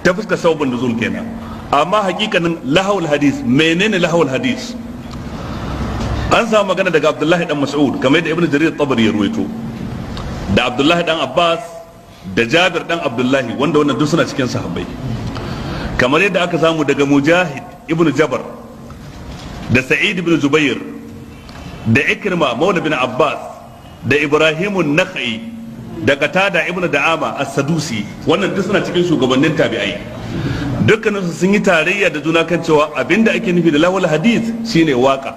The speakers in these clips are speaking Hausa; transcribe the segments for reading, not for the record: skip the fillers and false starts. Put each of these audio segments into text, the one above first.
ta fuskar sababin nuzul kenan. Amma hakikanin lahawul hadis, menene lahawul hadis? An samu magana daga Abdullahi dan Mas'ud kamar da Ibn Jarir Tabari ya ruwaito, da Abdullahi dan Abbas, da Jabir dan Abdullahi, wanda wannan duk suna cikin sahabbai, kamar yadda aka samu daga Mujahid ibn Jabar, da Sa'id ibn Zubair, da Ikrima maula bin Abbas, da Ibrahim an-Nakhai, da Qatada ibn Da'ama as-Sadusi, wannan duk suna cikin shugabannin tabi'ai. Dukkaninsu sun yi tarayya da juna kan cewa abinda ake nufi da lahul hadith shine waka,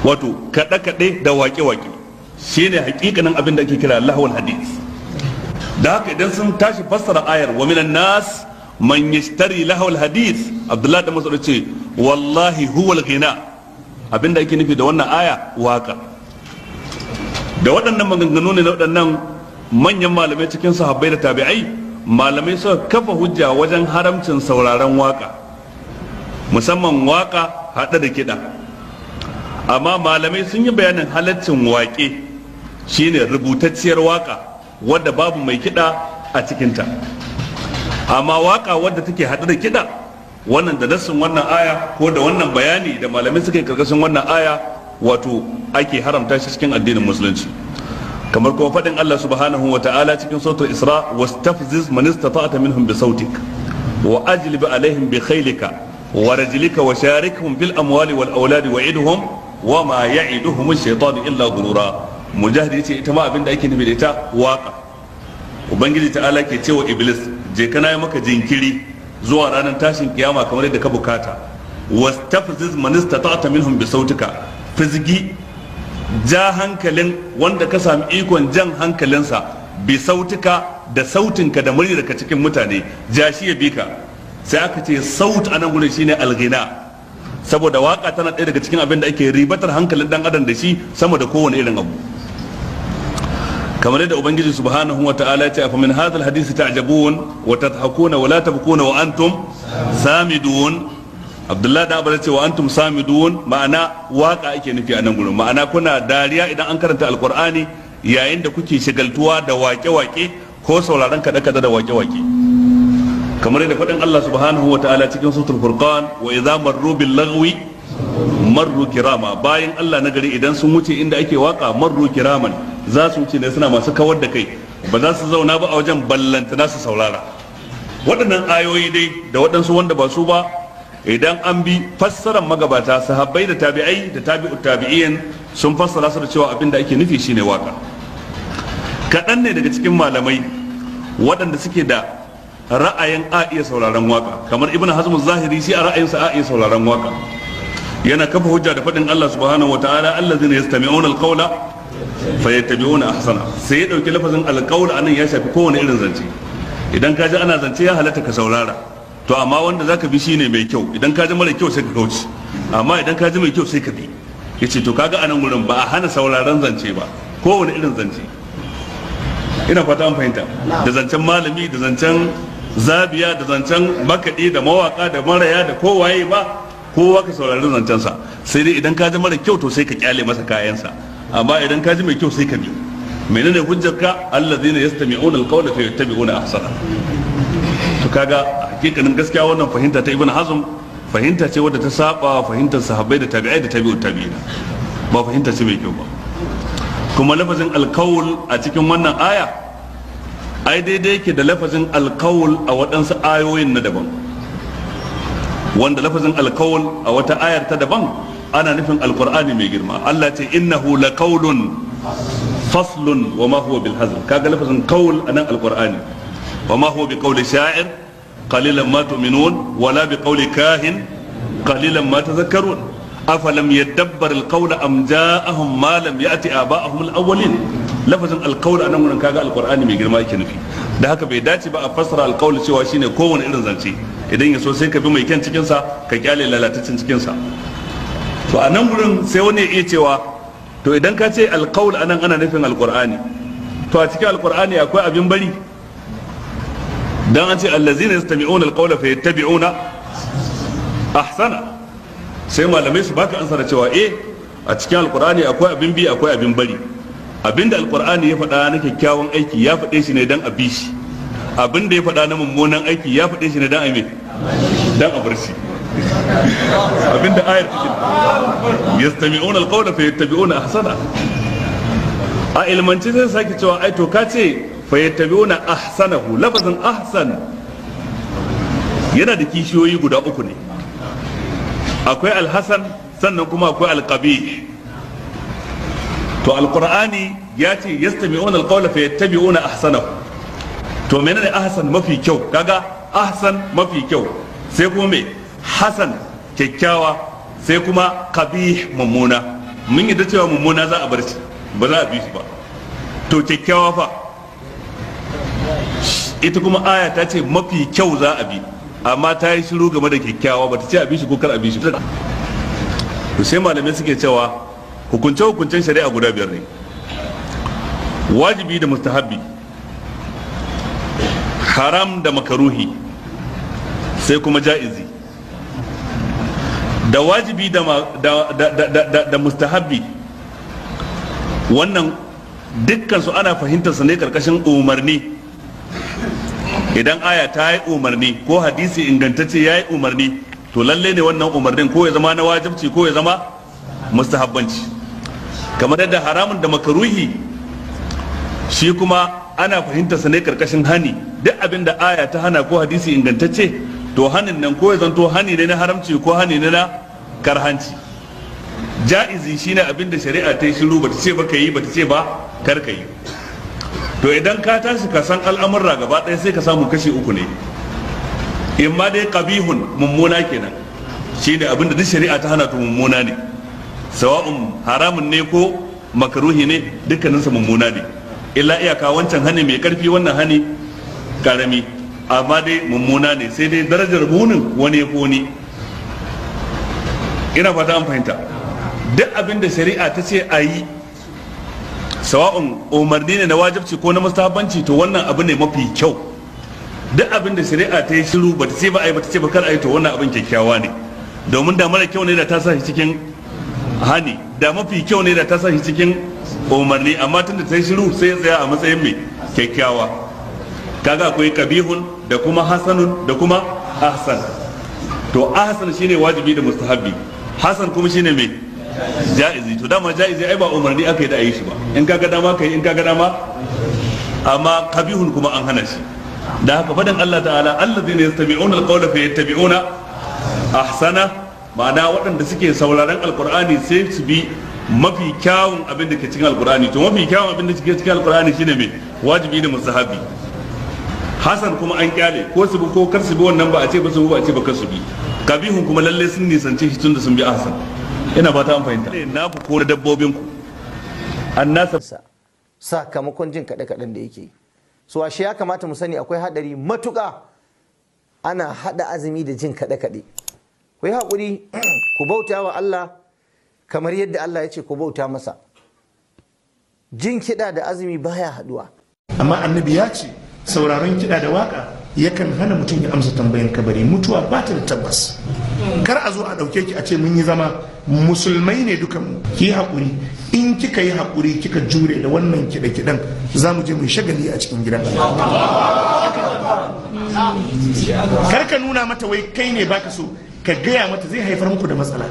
wato kaɗe-kaɗe da waƙe-waƙe shine hakikanin abinda ake kira lahul hadith. Da haka idan sun tashi fassara ayar wa minan nas man yashtari lahul hadith, Abdullahi da Mas'ud ce wallahi huwal ghina, abinda ake nufi da wannan aya waka. Da waɗannan maganganu ne na waɗannan manyan malamai cikin sahabbai da tabi'ai, malamai suka kafa hujja wajen haramcin sauraron waka, musamman waka haɗe da kiɗa. Amma malamai sun yi bayanin halaccin waƙe shine rubutacciyar waka wadda babu mai kiɗa a cikinta. Amma waka wadda take haɗe da kiɗa, wannan da nassin wannan aya ko da wannan bayani da malamai suka yi karkashin wannan aya, wato ake haramta shi cikin addinin musulunci. Kamar kuma faɗin Allah subhanahu wa ta'ala cikin suratul Isra, wastafziz man istata'ta minhum bi sautik wa ajlib alaihim bi khaylika wa rajlika wa sharikhum bil amwali wal auladi wa'idhum wa ma ya'iduhum ash-shaytanu illa ghurura. Mujahid yace ita ma abinda ake nufi da ita waka. Ubangiji ta'ala ke cewa Iblis, je kana yi maka jinkiri zuwa ranar tashin kiyama kamar yadda ka bukata. Wastafziz man istata'ta minhum bi sautika, fizgi ja hankalin wanda ka sami ikon jan hankalinsa bi sautika da sautinka da muryarka cikin mutane, ja shi ya bika. Sai aka ce saut a nan gudun shine alghina, saboda waka tana ɗaya daga cikin abin da ake ribatar hankalin dan adam da shi sama da kowane irin abu. Kamar yadda Ubangiji subhanahu wa ta'ala ya ce afa min hadha alhadisi ta'jabun wa tadhakuna wa la tabkuna wa antum samidun. Abdullahi da Abbas ya ce wa antum samidun, ma'ana waka ake nufi a nan gurin, ma'ana kuna dariya idan an karanta alqur'ani yayin da kuke shigaltuwa da wake-wake ko sauraron kada-kada da wake-wake. Kamar yadda faɗin Allah subhanahu wa ta'ala cikin suratul Furqan, wa idza marru bil lagwi marru kirama, bayan Allah na gari idan sun wuce inda ake waka marru kiraman, za su wuce ne suna masu kawar da kai, ba za su zauna ba a wajen ballantana su saurara. Waɗannan ayoyi dai da waɗansu wanda ba su ba, idan an bi fassarar magabata sahabbai da tabi'ai da tabi'ut tabi'in sun fassara su da cewa abin da ake nufi shine waka. Kaɗan ne daga cikin malamai waɗanda suke da ra'ayin a iya sauraron waka, kamar Ibn Hazm az-Zahiri, shi a ra'ayinsa a iya sauraron waka. Yana kafa hujja da faɗin Allah subhanahu wa ta'ala allazina yastami'una al-qawla fayattabi'una ahsana. Sai ya dauki lafazin al-qawl anan ya shafi kowane irin zance. Idan ka ji ana zance ya halatta ka saurara, to amma wanda zaka bi shine mai kyau, idan ka ji mara kyau sai ka kauce, amma idan ka ji mai kyau sai ka bi. Yace to kaga anan gurin ba a hana sauraron zance ba, kowane irin zance. Ina fata an fahimta, da zancen malami, da zancen zabiya, da zancen makaɗi, da mawaka, da maraya, da kowaye ba, kowa ka saurari zancensa. Sai dai idan ka ji mara kyau to sai ka kyale masa kayansa, amma idan ka ji mai kyau sai ka bi. Menene hujjarka? allazina yastami'una alqawla fayattabi'una ahsana. To kaga hakikanin gaskiya wannan fahimta ta Ibn Hazm fahimta ce wadda ta saba fahimtar sahabbai da tabi'ai da tabi'ut tabi'ina, ba fahimta ce mai kyau ba. Kuma lafazin alqawl a cikin wannan aya ai daidai yake da lafazin alqawl a waɗansu ayoyin na daban, wanda lafazin alqawl a wata ayar ta daban ana nufin alqur'ani mai girma. Allah ce innahu laqawlun faslun wa ma huwa bil hazl, kaga lafazin qawl anan alqur'ani. وما هو بقول شاعر قليلا ما تؤمنون ولا بقول كاهن قليلا ما تذكرون أفلم يدبر القول أم جاءهم ما لم يأتي آباءهم الأولين. لفظ القول أنا من كاغا القرآن mai girma yake nufi. Da haka bai dace ba a fassara alqaul cewa shine kowane irin zance, idan ya so sai ka bi mai kyan cikin sa ka kyale lalatacin cikin sa. To a nan gurin sai wani ya iya cewa to idan ka ce alqaul anan ana nufin alqur'ani, to a cikin alqur'ani akwai abin bari? Dan an ce allazina yastami'una alqawla fayattabi'una ahsana, sai malamai su baka ansa da cewa a cikin alqur'ani akwai abin bi akwai abin bari. Abinda alqur'ani ya faɗa na kyakkyawan aiki ya faɗe shi ne dan a bi shi, abin da ya faɗa na mummunan aiki ya faɗe shi ne dan aime dan a bar shi abin da ayar take yastami'una alqawla fa yattabi'una ahsana a ilmanci sai sake cewa ai to ka ce fa yattabi'una ahsanahu lafazin ahsan yana da kishiyoyi guda uku ne, akwai alhasan sannan kuma akwai alqabih. to alqur'ani ya ce yastami'una alqawla fa yattabi'una ahsanahu, to menene ahsan? mafi kyau. kaga ahsan mafi kyau, sai kuma me hasan kyakkyawa, sai kuma qabih mummuna. mun yi da cewa mummuna za a bar shi ba za a bi shi ba, to kyakkyawa fa ita kuma aya ta ce mafi kyau za a bi, amma ta yi shiru game da kyakkyawa ba ta ce a bi shi ko kar a bi shi. to sai malamai suke cewa hukunce-hukuncen shari'a guda biyar ne: wajibi da mustahabbi, haram da makaruhi, sai kuma ja'izi. da wajibi da mustahabbi wannan dukkan su ana fahimtar su ne karkashin umarni. idan aya ta yi umarni ko hadisi ingantacce ya yi umarni, to lalle ne wannan umarnin ko ya zama na wajibci ko ya zama mustahabbanci. kamar yadda haramun da makaruhi shi kuma ana fahimtar sa ne karkashin hani. duk abin da aya ta hana ko hadisi ingantacce, to hanin nan ko ya zanto hani ne na haramci ko hani ne na karhanci. ja'izi shine abin da shari'a ta yi shiru bata ce ba ka yi, bata ce ba kar ka yi. to idan ka tashi ka san al'amurra gaba ɗaya sai ka samu kashi uku ne: in ma dai qabihun mummuna kenan, shine abin da duk shari'a ta hana to mummuna ne, sawa'un haramun ne ko makaruhi ne, dukkaninsa mummuna ne, illa iyaka wancan hani mai karfi wannan hani karami, amma dai mummuna ne, sai dai darajar munin wani ya wani. ina fata an fahimta. duk abin da shari'a ta ce a yi, sawa'un umarni ne na wajibci ko na mustahabbanci, to wannan abu ne mafi kyau. duk abin da shari'a ta yi shiru bata ce ba a yi, bata ce ba kar a yi, to wannan abin kyakkyawa ne. domin da mara kyau ne da ta sa shi cikin hani, da mafi kyau ne da ta sa shi cikin umarni, amma tun da ta yi shiru sai ya tsaya a matsayin mai kyakkyawa. kaga akwai kabihun da kuma hasanun da kuma ahsan. to ahsan shine wajibi da mustahabbi, hasan kuma shine mai ja'izi. to dama ja'izi ai ba umarni aka yi da ayi shi ba, in kaga dama kai, in kaga dama, amma kabihun kuma an hana shi. da haka fadan Allah ta'ala allazina yastami'una alqawla fa yattabi'una ahsana, ma'ana waɗanda suke sauraron alqur'ani sai su bi mafi kyawun abin da ke cikin alqur'ani. to mafi kyawun abin da ke cikin alqur'ani shine mai wajibi da mustahabi. hasan kuma an kyale, ko su bi ko kar su bi, wannan ba a ce ba su bi, ba a ce ba kar su bi. kabihun kuma lalle sun nisance shi tun da sun bi ahsan. ina ba ta an fahimta. na ku ko dabbobin ku annasa sakamakon jin kaɗe-kaɗen da yake. so ashe ya kamata mu sani akwai haɗari matuƙa ana haɗa azumi da jin kaɗe-kaɗe. ku yi haƙuri ku bauta wa Allah kamar yadda Allah ya ce ku bauta masa. jin kiɗa da azumi baya haɗuwa. amma annabi ya ce sauraron kiɗa da waka yakan hana mutum ya amsa tambayan kabari. mutuwa ba ta da tabbas. kar a zo a ɗauke ki a ce mun yi zama musulmai ne dukan ki yi haƙuri. in kika yi haƙuri kika jure da wannan kiɗe-kiɗen, za mu je mu shagali a cikin gidan. kar ka nuna mata wai kai ne baka so, ka gaya mata zai haifar muku da matsala.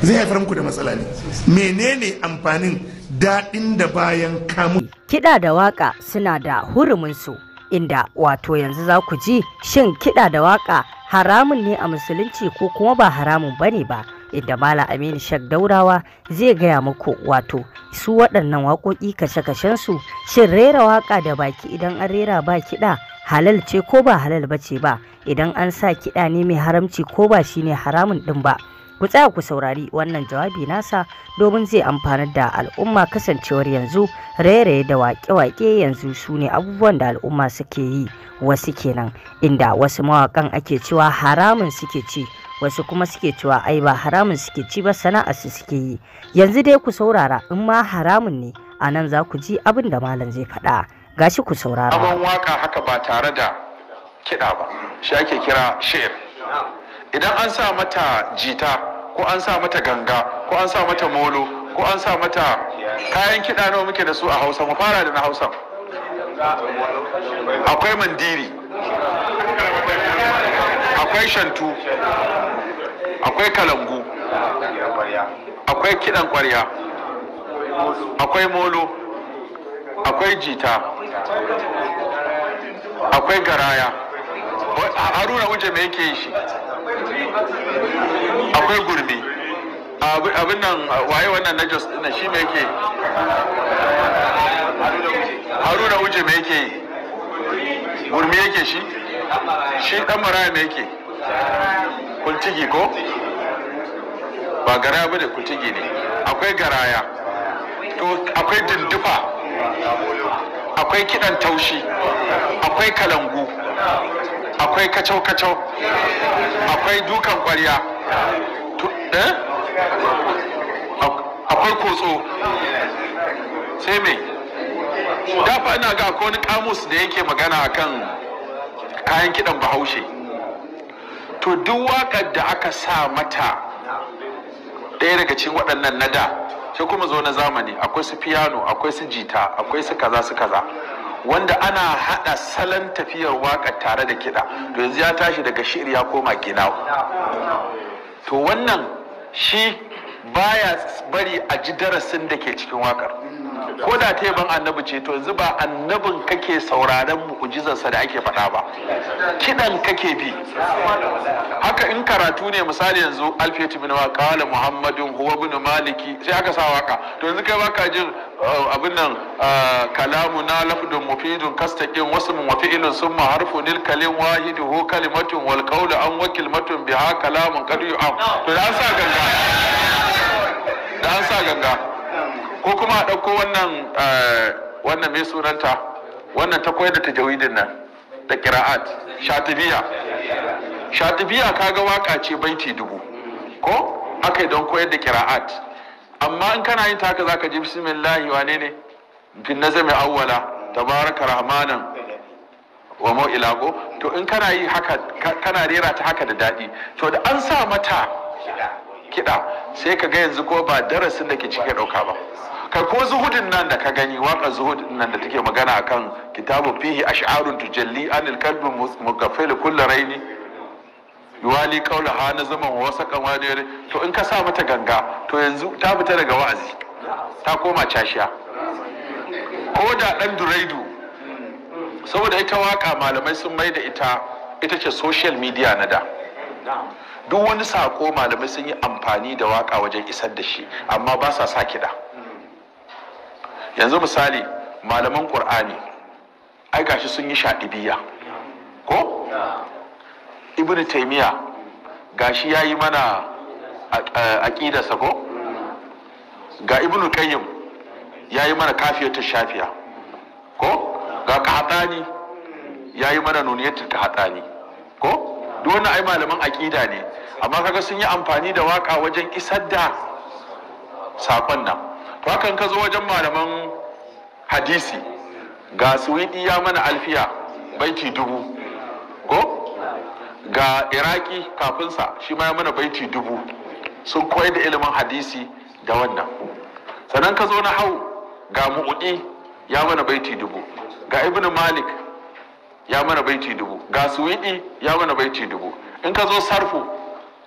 zai haifar muku da matsala ne. menene amfanin daɗin da bayan kamu? Kiɗa da waƙa suna da huruminsu, inda wato yanzu za ku ji shin kiɗa da waƙa haramun ne a musulunci ko kuma ba haramun bane ba, inda Malam Aminu Sheikh Daurawa zai gaya muku wato su waɗannan waƙoƙi kashe-kashen su. Shin rera waƙa da baki idan an rera ba kiɗa halal ce ko ba halal bace ba? Idan an sa kiɗa ne mai haramci ko ba shine haramun ɗin ba? Ku tsaya ku saurari wannan jawabi nasa domin zai amfanar da al'umma, kasancewar yanzu raye-raye da waƙe-waƙe yanzu su ne abubuwan da al'umma suke yi. Wasu kenan, inda wasu mawaƙan ake cewa haramun suke ci, wasu kuma suke cewa ai ba haramun suke ci ba, sana'ar su suke yi. Yanzu dai ku saurara, in ma haramun ne a nan za ku ji abin da malam zai faɗa. Gashi ku saurara. Abin waka haka ba tare da kiɗa ba shi ake kira shi'r. Idan an sa mata jita ko an sa mata ganga ko an sa mata molo ko an sa mata kayan kiɗa nawa muke da su a Hausa? mu fara da na Hausa. akwai mandiri, akwai shantu, akwai kalangu, akwai kiɗan ƙwarya, akwai molo, akwai jita, akwai garaya. Haruna Uje me yake yi shi? Akwai gurmi. Abin nan waye wannan na Jos ɗin shi me yake? Haruna Uje me yake yi? Gurmi yake shi? Shi ɗan maraya me yake? Kultigi ko? Ba garaya ba da kultigi ne. Akwai garaya. To akwai dindufa. Akwai kiɗan taushi. Akwai kalangu. Akwai kacau-kacau, akwai dukan ƙwarya, akwai kotso, sai me? Dafa ina ga akwai wani kamus da yake magana akan kayan kiɗan bahaushe. To duk waƙar da aka sa mata ɗaya daga cikin waɗannan na da, sai kuma zo na zamani, akwai su piano, akwai su jita, akwai su kaza su kaza. Wanda ana hada salon tafiyar waka tare da kiɗa, to yanzu ya tashi daga shi'ir ya koma gina. To wannan shi baya bari a ji darasin da ke cikin wakar, ko da ta yaban annabi ce, to yanzu ba annabin kake sauraron mu'ujizarsa da ake faɗa ba, kiɗan kake bi. Haka in karatu ne, misali yanzu alfiyatu bin wa qala muhammadun huwa ibn maliki, sai aka sa waka, to yanzu kai baka jin abin nan kalamu na lafdun mufidun kastaqin wasmun wa fi'lun summa harfun lil kalim wahiduhu kalimatun wal qawlu an wa kalimatun biha kalamun qad yu'am. To da an sa ganga, ko kuma a ɗauko wannan mai sunanta, wannan ta koyar da tajawidin nan da qira'at, shatibiya kaga waka ce baiti 1000 ko aka yi don koyar da qira'at. Amma in kana yin ta haka zaka ji bismillahi wane ne bin nazami awwala tabaraka rahmanan wa mau'ila ko, to in kana yi haka kana rera ta haka da daɗi. To da an sa mata kiɗa sai ka ga yanzu ko ba darasin da ke cike ɗauka ba. Kai ko zuhudin nan da ka gani, waƙar zuhudin nan da take magana akan kitabu fihi ash'arun tujalli anil qalbi mugaffil kulli raini yuwali qawla hana zaman wa wasaqan wani. To in ka sa mata ganga, to yanzu ta fita daga wa'azi ta koma cashiya. Ko da ɗan duraidu, saboda ita waka malamai sun mai da ita ce social media na da. Duk wani sako malamai sun yi amfani da waka wajen isar da shi, amma ba sa sa kiɗa. Yanzu misali malaman Qur'ani ai gashi sun yi shaɗibiyya ko? Ibn Taymiyyah gashi yayi mana aqidarsa ko? Ga Ibn Qayyim yayi mana kafiyatu shafiya ko? Ga Qahtani yayi mana nuniyatul Qahtani ko? Duk wannan ai malaman aqida ne, amma kaga sun yi amfani da waka wajen isar da sakon nan. To hakan ka zo wajen malaman hadisi, ga Suwidi ya mana alfiya baiti 1000 ko? Ga Iraki kafinsa shi ma ya mana baiti 1000, sun koyar da ilimin hadisi da wannan. Sannan ka zo na hau, ga Mu'udi ya mana baiti 1000, ga Ibn Malik ya mana baiti 1000, ga Suwidi ya mana baiti 1000. In ka zo sarfu,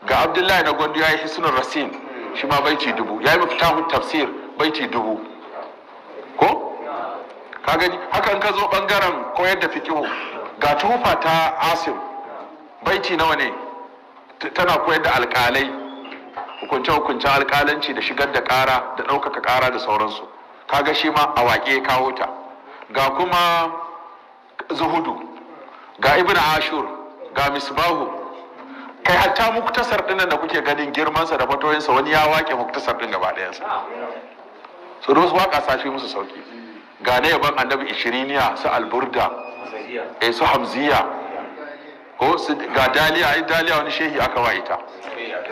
ga Abdullahi na Gondo ya yi Hisnul Rasin shi ma baiti 1000, ya yi Miftahut Tafsir baiti 1000 ko? Ka gani haka in ka zo bangaren koyar da fiqhu, ga Tufa ta Asim baiti nawa ne? Tana koyar da alƙalai, hukunce-hukuncen alƙalanci da shigar da ƙara da ɗaukaka ƙara da sauransu. Kaga shi ma a waƙe ya kawo ta. Ga kuma Zuhudu, ga Ibn Ashur, ga Misbahu, kai hatta muktasar ɗinnan da kuke ganin girmansa da fatoyinsa, wani ya waƙe muktasar ɗin gaba ɗayansa. Su wasu waƙa sashi musu sauki. Ga na yaban annabi ishiriniya, su alburda, su hamziya, ko ga daliya. Ai daliya wani shehi aka wa ita,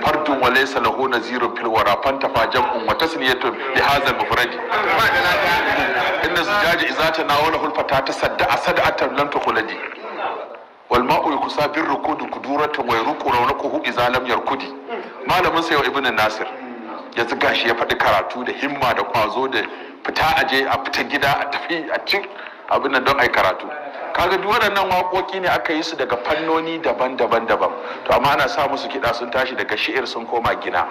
fardun wa laysa lahu nazirun fil wara fantafa jam'un wa tasliyatun li hadha al-mufrad. Inna zujaja idza tanawalahu al-fata tasadda sad'atan lam tukhuladi wal ma'u yukusa bir rukud kuduratun wa yarqu rawnaquhu idza lam yarkudi. Malamin sa yau Ibn Nasir ya zuga shi ya faɗi karatu da himma da kwazo da fita aje a fita gida a tafi a cin abin nan don ai karatu. Kaga duk waɗannan waƙoƙi ne aka yi su daga fannoni daban-daban to amma ana sa musu kiɗa sun tashi daga shi'ir sun koma gina.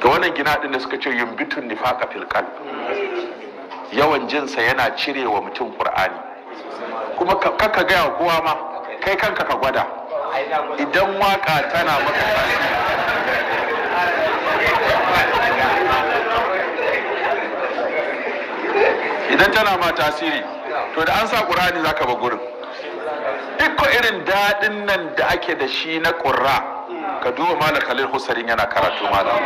To wannan gina ɗin da suka ce yumbitun nifaqa fil qalb, yawan jinsa yana cire wa mutum Qur'ani. Kuma ka gaya kowa ma, kai kanka ka gwada idan waka tana maka idan tana ma tasiri, to da an sa Qur'ani zaka ba gurin. Duk irin daɗin nan da ake da shi na ƙurra, ka duba Malam Khalil Husarin yana karatu malam,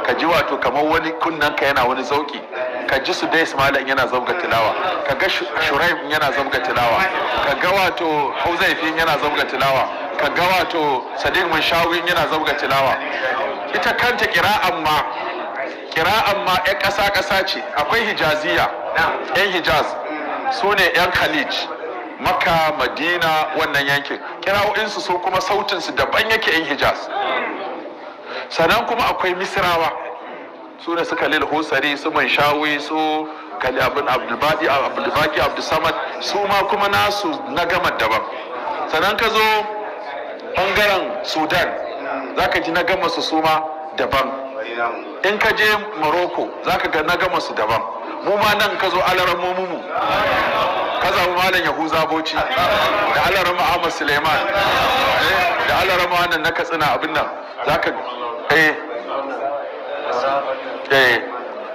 ka ji wato kamar wani kunnanka yana wani zauki, ka ji Sudais malam yana zabga tilawa, ka ga Shuraim yana zabga tilawa, ka ga wato Hauzaifin yana zabga tilawa, ka ga wato Sadiq Manshawi yana zabga tilawa. Ita kanta kira'an ma ƴan ƙasa ce. Akwai Hijaziya, ƴan Hijaz su ne ƴan Khalij, Makka, Madina, wannan yankin. Kira'o'insu su kuma sautinsu daban yake ƴan Hijaz. Sannan kuma akwai Misrawa, su ne su Khalil Husari, su Manshawi, su Abdulbaki Abdulsamad, su ma kuma nasu na gama daban. Sannan ka zo ɓangaren Sudan, za ka ji na gama su ma daban. In ka je Morocco, za ka ga na gama su daban. Mu ma nan ka zo Alarammomu, ka zaɓi Malam Yahuza Bauchi da Alarama Ahmad Suleiman da Alarama wannan na Katsina abin nan, za ka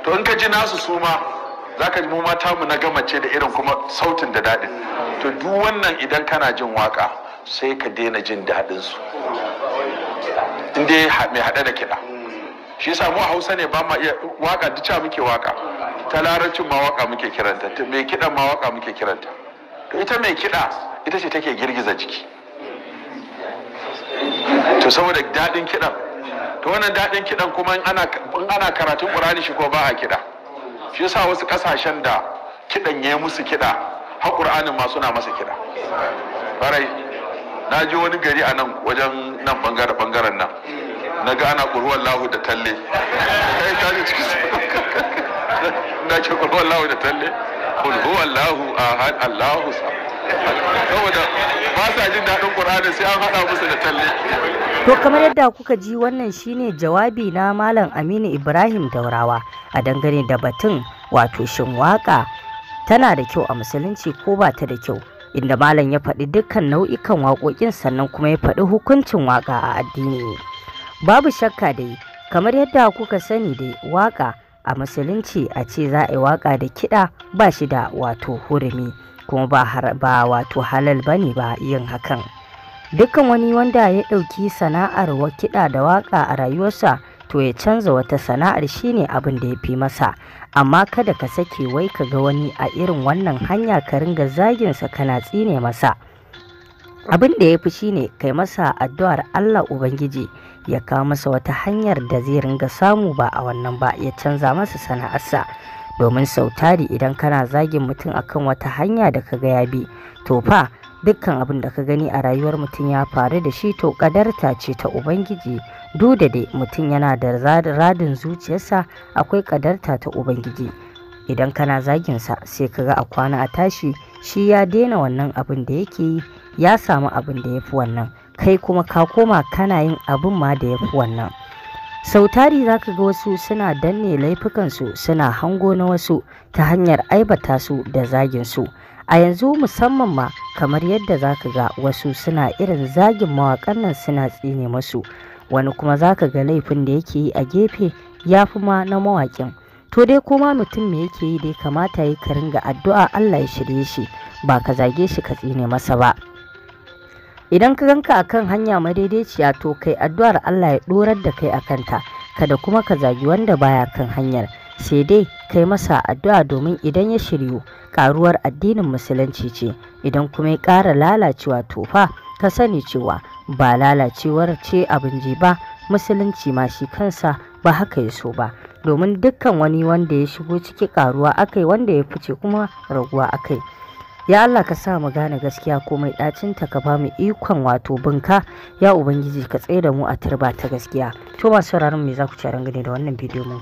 to in ka ji nasu su ma za ka ji mu mata mu na gamace da irin kuma sautin da daɗin. To duk wannan idan kana jin waka sai ka daina jin daɗin su inda mai haɗe da kiɗa. Shi yasa mu a Hausa ne ba ma iya waka, duca muke waka, ta Larabcin ma waka muke kiranta, ta mai kiɗan ma waka muke kiranta. To ita mai kiɗa ita ce take girgiza jiki, to saboda daɗin kiɗan. To wannan daɗin kiɗan kuma in ana karatun Qur'ani shi ko ba a kiɗa. Shi yasa wasu ƙasashen da kiɗan ya musu kiɗa, har Qur'anin ma suna masa kiɗa. Barai, na je wani gari a nan wajen nan bangaren nan, na ga ana ƙurhuwar lahu da talle. Kai ta ji ciki na ce ƙurhuwar lahu da talle, ƙurhuwar lahu ahad Allahu sa. Saboda ba sa jin daɗin Qur'ani sai an haɗa musu da talle. To kamar yadda kuka ji, wannan shine jawabi na Malam Aminu Ibrahim Daurawa a dangane da batun wato shin waka tana da kyau a musulunci ko ba ta da kyau, inda Malam ya faɗi dukkan nau'ikan waƙoƙin sannan kuma ya faɗi hukuncin waka a addini. Babu shakka dai, kamar yadda kuka sani dai, waka a musulunci a ce za a yi waka da kiɗa ba shi da wato hurumi, kuma ba wato halal bane ba yin hakan. Dukkan wani wanda ya ɗauki sana'ar kiɗa da waƙa a rayuwarsa, to ya canza wata sana'ar shine abin da ya fi masa. Amma kada ka sake wai ka ga wani a irin wannan hanya ka ringa zaginsa kana tsine masa. Abin da ya fi shine kai masa addu'ar Allah Ubangiji ya kawo masa wata hanyar da zai ringa samu ba a wannan ba, ya canza masa sana'arsa. Domin sautari idan kana zagin mutum akan wata hanya da ka ga ya bi, to fa dukkan abin da ka gani a rayuwar mutum ya faru da shi, to kadarta ce ta Ubangiji. Duk da dai mutum yana da radin zuciyarsa, akwai kadarta ta Ubangiji. Idan kana zaginsa sai ka ga a kwana a tashi shi ya daina wannan abin da yake yi, ya samu abin da ya fi wannan, kai kuma ka koma kana yin abin ma da ya fi wannan. Sautari za ka ga wasu suna danne laifukansu, suna hango na wasu ta hanyar aibata su da zagin su. A yanzu musamman ma kamar yadda za ka ga wasu suna irin zagin mawaƙan nan suna tsine masu, wani kuma za ka ga laifin da yake yi a gefe ya fi ma na mawaƙin. To dai kuma mutum me yake yi dai kamata ya ka ringa addu'a Allah ya shirye shi, ba ka zage shi ka tsine masa ba. Idan ka ganka akan hanya madaidaiciya, to kai addu'ar Allah ya ɗorar da kai akan ta, kada kuma ka zagi wanda baya kan hanyar, sai dai kai masa addu'a domin idan ya shiryu karuwar addinin musulunci ce, idan kuma ya ƙara lalacewa to fa ka sani cewa ba lalacewar ce abin ji ba, musulunci ma shi kansa ba haka ya so ba, domin dukkan wani wanda ya shigo ciki karuwa akai, wanda ya fice kuma raguwa akai. Ya Allah ka sa mu gane gaskiya komai ɗacinta, ka ba mu ikon wato binka, ya Ubangiji ka tsaye da mu a turba ta gaskiya. To masu sauraron me za ku ci rangane da wannan bidiyo mun